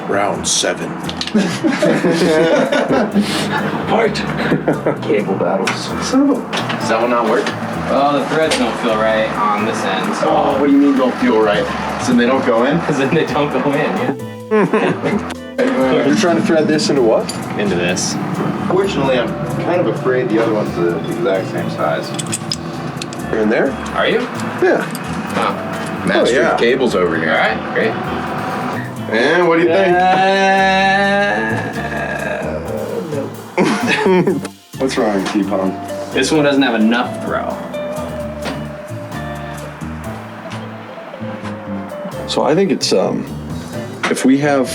Round 7. Part. Cable battles. Son of a... Does that one not work? Well, the threads don't feel right on this end. So. Oh, what do you mean don't feel right? So they don't go in? Because then they don't go in, You're trying to thread this into what? Into this. Fortunately, I'm kind of afraid the other one's the exact same size. You're in there? Are you? Yeah. Oh. Master of cables over here. Alright, great. And what do you think? What's wrong, T-Pong? This one doesn't have enough throw. So I think it's, if we have...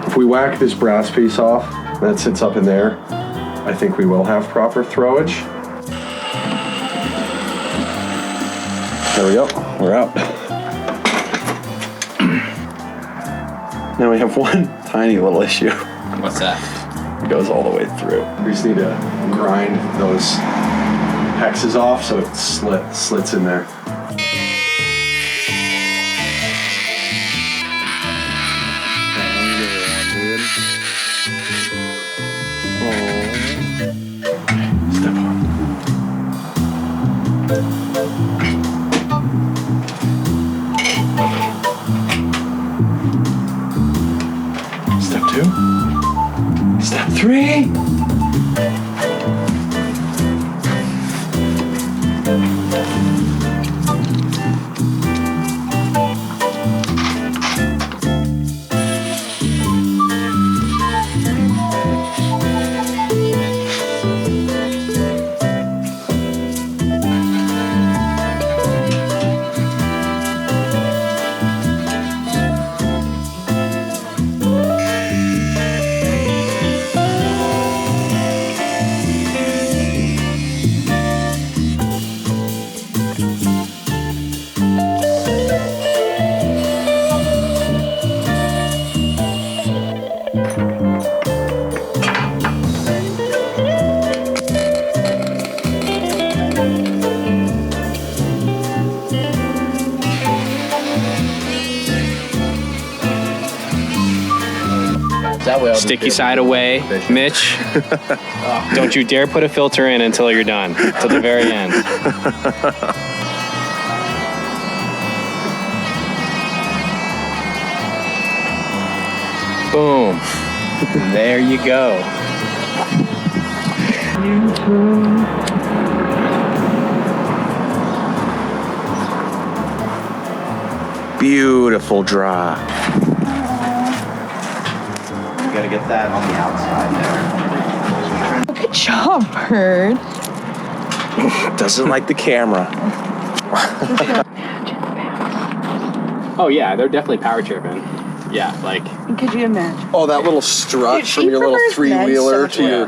If we whack this brass piece off, that sits up in there, I think we will have proper throwage. There we go, we're out. Now we have one tiny little issue. What's that? It goes all the way through. We just need to grind those hexes off so it slits in there. Step 2. Step 3. Sticky side away, Mitch. Don't you dare put a filter in until you're done, till the very end. Boom. There you go. Beautiful draw. Gotta get that on the outside there. Good job, Bird. Doesn't like the camera. Oh yeah, they're definitely power tripping. Yeah, like. Could you imagine? Oh, that little strut Dude, from your little three-wheeler to your...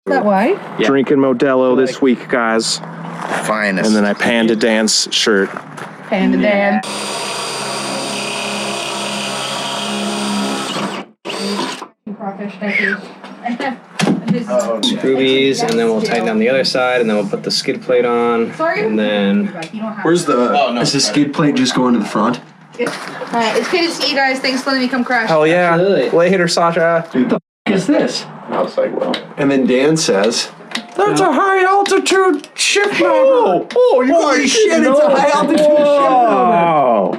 That why? Yeah. Drinking Modelo this week, guys. Finest. And then I Panda Dance shirt. Panda Dan. Screw these, and then we'll tighten down the other side, and then we'll put the skid plate on, and then... Where's the... is the skid plate just going to the front? It's good to see you guys. Thanks for letting me come crash. Hell yeah. Absolutely. Later, Sasha. Dude, the f*** is this? I was like, well. And then Dan says, that's a high altitude shift knob. Holy shit, it's a high altitude shift knob.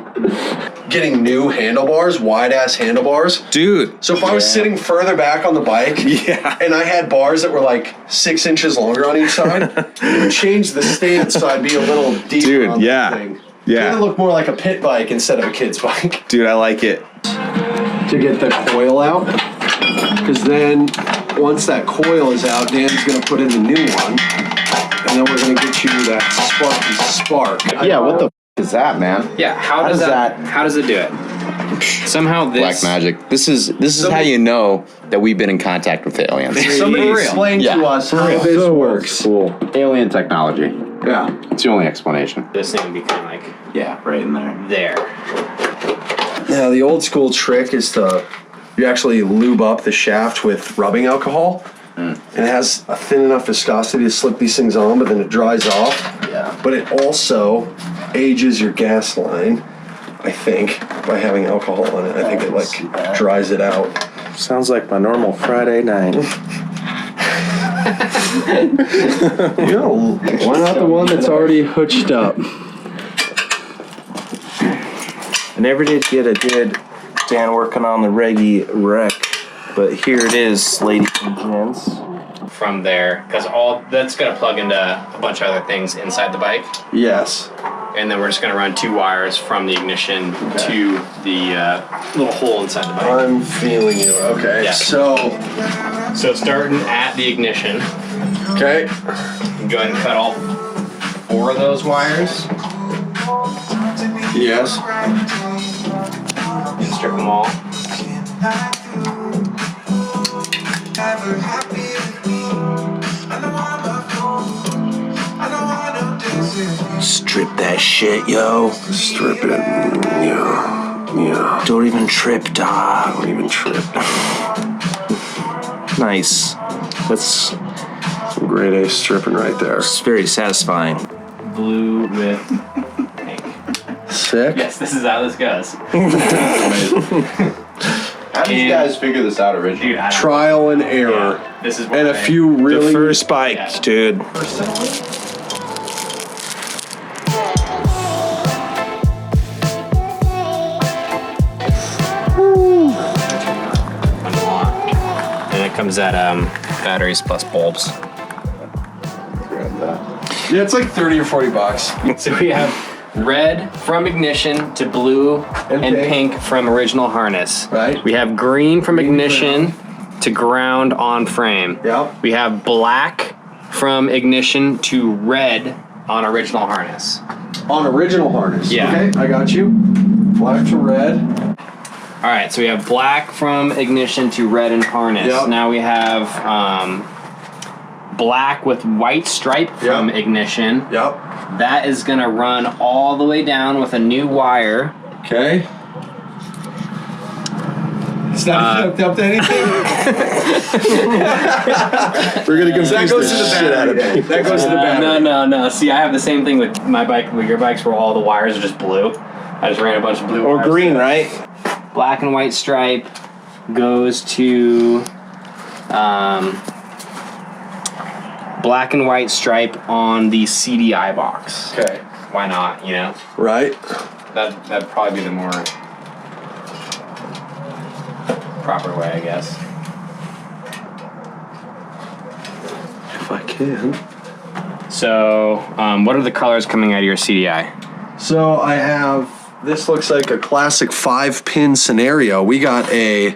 Getting new handlebars, wide ass handlebars. Dude. So if I was sitting further back on the bike, and I had bars that were like 6 inches longer on each side, it would change the stance so I'd be a little deeper on the thing. Yeah. It would look more like a pit bike instead of a kid's bike. Dude, I like it. To get the coil out, because then once that coil is out, Dan's gonna put in the new one, and then we're gonna get you that sparky spark. Yeah, what the f is that, man? Yeah, how does it do it? Somehow this... Black magic. This is how you know that we've been in contact with aliens. Somebody explain to us how this works. Cool. Alien technology. Yeah. It's the only explanation. This thing would be kind of like... Yeah, right in there. There. Now, the old school trick is to... You actually lube up the shaft with rubbing alcohol It has a thin enough viscosity to slip these things on, but then it dries off. Yeah. But it also ages your gas line, I think, by having alcohol on it. I think it like dries it out. Sounds like my normal Friday night. Yeah, why not the one that's already hooked up? I never did get a good Dan working on the Reggie wreck, but here it is, ladies and gents. From there, because all that's gonna plug into a bunch of other things inside the bike, Yes. and then we're just gonna run 2 wires from the ignition to the little hole inside the bike. I'm feeling you. Okay. Yeah. So, starting at the ignition, okay. you can go ahead and cut all 4 of those wires. Yes. Strip them all. Strip that shit, yo. Strip it. Yeah. Don't even trip, dog. Don't even trip. Nice. That's Grade A stripping right there. very satisfying. Blue with pink. Sick. Yes, this is how this goes. How did you guys figure this out originally? Dude, I don't Trial and error. Yeah, this is what And a I- few really. The first bike, Yeah. dude. unlock. And it comes at batteries plus bulbs. Yeah, it's like 30 or 40 bucks. So we have red from ignition to blue and pink from original harness. Right. We have green from ignition to ground on frame. Yep. We have black from ignition to red on original harness. On original harness. Yeah. Okay, I got you. Black to red. All right, so we have black from ignition to red in harness. Yep. Now we have black with white stripe from Yep. ignition. Yep. That is gonna run all the way down with a new wire. Okay. It's not hooked up to anything. We're gonna confuse That goes to the shit out of battery. me. That goes to the battery. No. See, I have the same thing with my bike, with your bikes, where all the wires are just blue. I just ran a bunch of blue Or wires. green, right? Black and white stripe goes to black and white stripe on the CDI box. Okay. Why not? You know, Right. that'd probably be the more proper way, I guess. If I can. So, what are the colors coming out of your CDI? So I have. This looks like a classic 5-pin scenario. We got a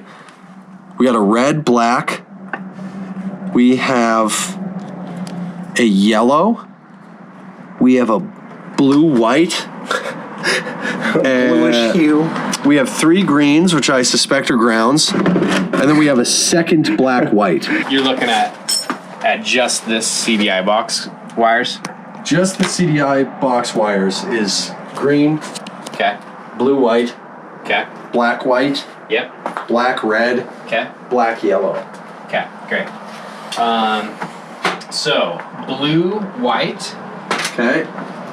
red, black. We have a yellow. We have a blue, white. Bluish hue. We have 3 greens, which I suspect are grounds, and then we have a second black, white. You're looking at just this CDI box wires. Just the CDI box wires is green, Okay. blue, white, Okay. black, white, Yep. black, red, Okay. black, yellow. Okay. Great. So blue, white Okay.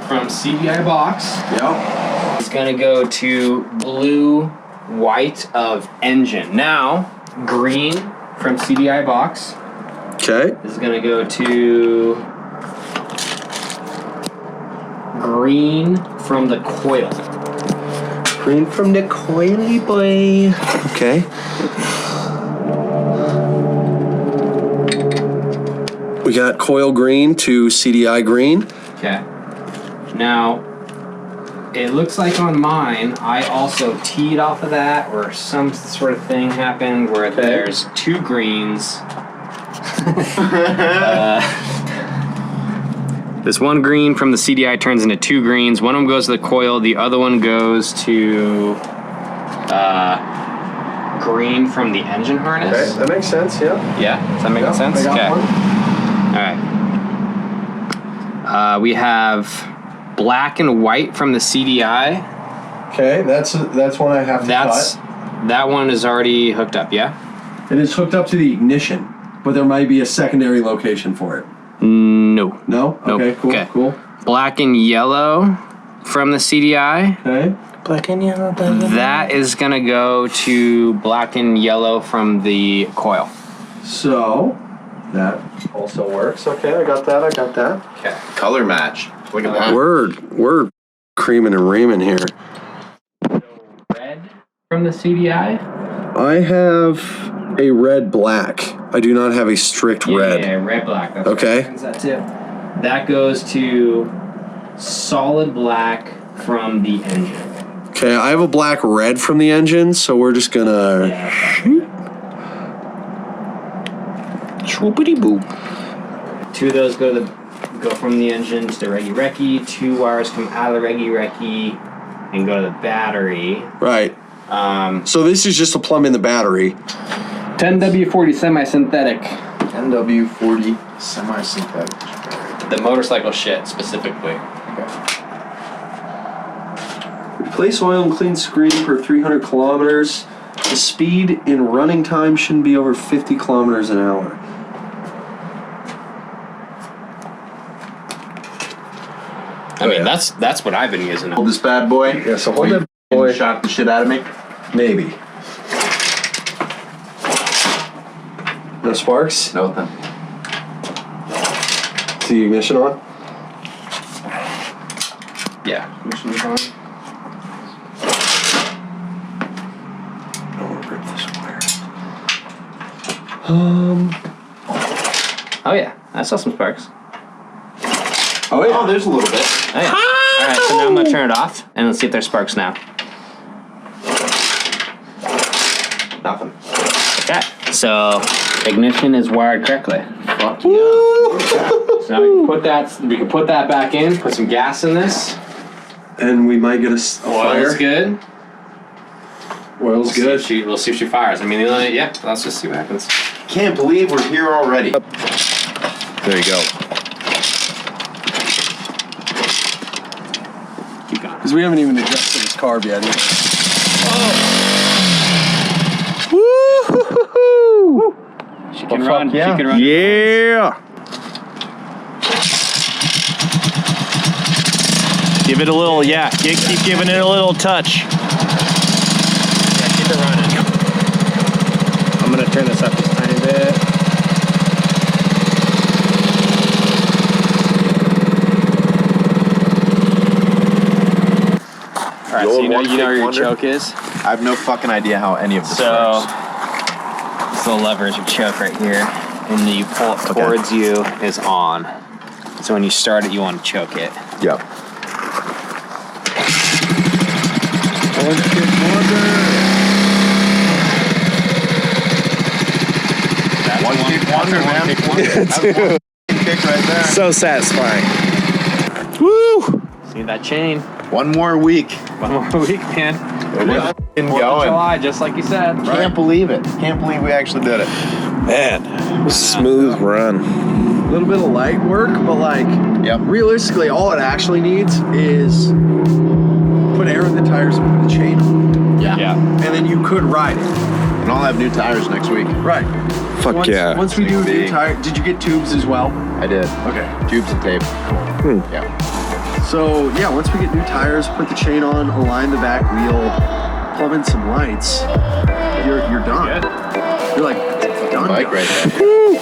from CDI box Yep. is gonna go to blue, white of engine. Now green from CDI box Okay. is gonna go to green from the coil. Green from the coily boy. Okay. We got coil green to CDI green. Okay. Now, it looks like on mine, I also teed off of that, or some sort of thing happened where there's 2 greens. This one green from the CDI turns into 2 greens. One of them goes to the coil. The other one goes to green from the engine harness. Okay, that makes sense. Yeah. Yeah, does that make sense? I got Okay. one. All right. We have black and white from the CDI. Okay, that's one I have to cut. That one is already hooked up. Yeah. It is hooked up to the ignition. but there might be a secondary location for it. No. No? Nope. Okay, cool, Okay. cool. Black and yellow from the CDI. Okay. Black and yellow. That is gonna go to black and yellow from the coil. So, that also works. Okay, I got that. Okay. Color match. Look at that. We're creaming and reaming here. Red from the CDI. I have a red black. I do not have a strict red. Yeah, red black. That's Okay. What that too. That goes to solid black from the engine. Okay, I have a black red from the engine, so we're just gonna shoot. Swoopity boop. 2 of those go from the engine to the Reggie Recce. 2 wires come out of the Reggie Recce and go to the battery. Right. So this is just to plumb in the battery. 10W40 semi-synthetic. NW40 semi-synthetic. The motorcycle shit specifically. Replace oil and clean screen per 300 kilometers. The speed in running time shouldn't be over 50 kilometers an hour. I mean, that's what I've been using. Hold this bad boy. Yeah, so hold that boy. Shot the shit out of me. Maybe. No sparks? Nothing. Is the ignition on? Yeah. I don't want to rip this wire. Oh yeah, I saw some sparks. Oh yeah. Oh, there's a little bit. Oh, yeah. All right, so now I'm gonna turn it off and let's see if there's sparks now. Nothing. Okay. So ignition is wired correctly. Fuck yeah. So now we can put that back in. Put some gas in this. And we might get a fire. Oil's good. Oil's good. We'll see if she fires. I mean, yeah. Let's just see what happens. Can't believe we're here already. There you go. Keep going. Because we haven't even adjusted this carb yet. Woo! She can run. yeah. She can run. Yeah. Give it a little, yeah. Keep giving it a little touch. Yeah, keep it running. I'm gonna turn this up just a tiny bit. All right, so you know where your choke is. I have no fucking idea how any of this So works. this little lever is your choke right here, and then you pull it towards you is on. So when you start it, you want to choke it. Yep. That's One kick wonder, man. kick wonder. That's one kick right there. So satisfying. Woo! See that chain? One more week. One more week, man. We're 4th of going. July, just like you said. Can't believe it. Can't believe we actually did it. Man, smooth run. A little bit of light work, but like, Yep. realistically, all it actually needs is put air in the tires and put the chain on. Yeah. And then you could ride it. And I'll have new tires next week. Right. Fuck once, yeah. Once we do new Big. tire, did you get tubes as well? I did. Okay. Tubes and tape. Yeah. So yeah, once we get new tires, put the chain on, align the back wheel, plug in some lights, you're done. Good. You're like done. Bike right there.